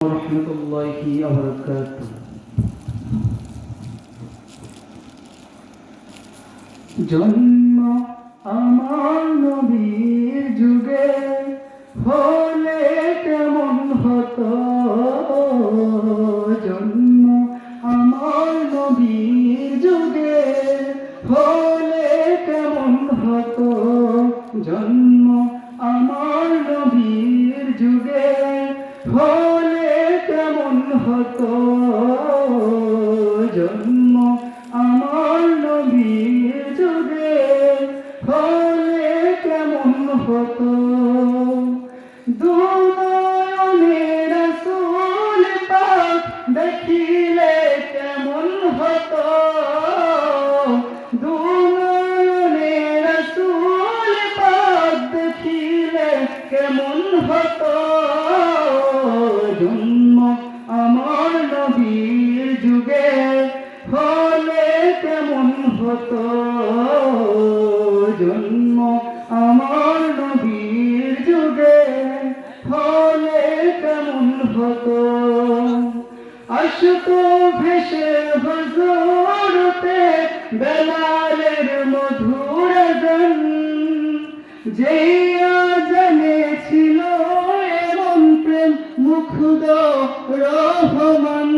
রহমতুল্লাহি ওয়া বারাকাতুহু। জন্ম আমার নবীর যুগে হলে কেমন হতো, জন্ম আমার নবীর যুগে হলে কেমন হতো, জন্ম আমার নবীর যুগে হলে কেমন হতো, জন্ম আমার নবীর যুগে হলে কেমন হতো। দুনয়নে রাসূল পাক দেখিলে কেমন হতো, দুনয়নে রাসূল পাক দেখিলে কেমন হতো, জন্ম আমার নবীর যুগে হলে কেমন হতো, জন্ম আমার নবীর যুগে হলে কেমন হতো। আসতো ভেসে হুজুরতে বেলালের মধুর গান, যেই আজানে ছিল এমন প্রেম মুগ্ধ রহমান।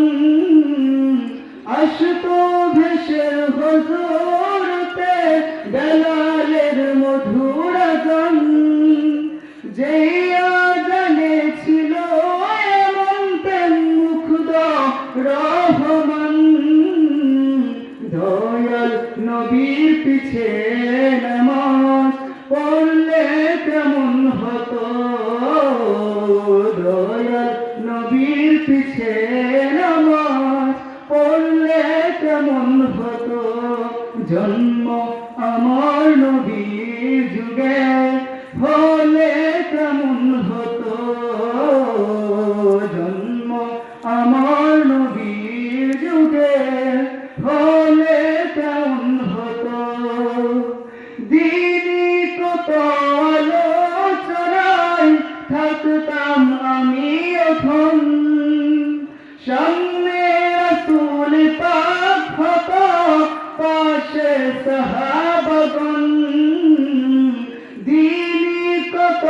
আসতো ভেসে হুজুরতে বেলালের মধুর গান, যেই আজানে ছিল এমন প্রেম মুগ্ধ রহমান। দয়াল নবীর পিছে নামাজ পড়লে কেমন হতো, দয়াল নবীর পিছে নামাজ পড়লে কেমন হতো, জন্ম আমার নবীর যুগে হলে কেমন হতো, জন্ম আমার নবীর যুগে হলে কেমন হতো। দিনই কত আলোচনায় থাকতাম আমি এখন, সামনে রাসূল পাক হতো পাশে সাহাবাগণ। দিনই কত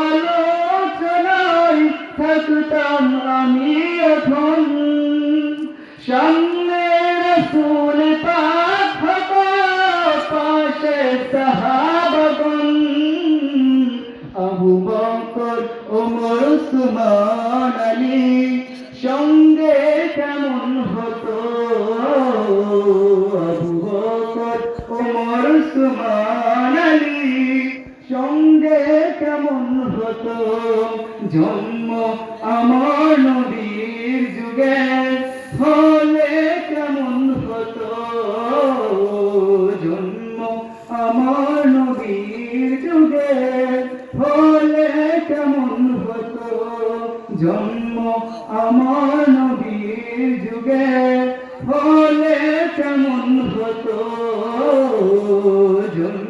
আলোচনায় থাকতাম আমি এখন, সামনে রাসূল পাক হতো পাশে সাহাবাগণ। আবু বকর ওমর উসমান আলী সঙ্গে কেমন হতো, আবু বকর ওমর উসমান আলী সঙ্গে কেমন হতো, জন্ম আমার নবীর যুগে হলে কেমন হতো, জন্ম আমার নবীর যুগে হলে কেমন হতো, জন্ম আমার নবীর যুগে হলে কেমন হতো, জন্ম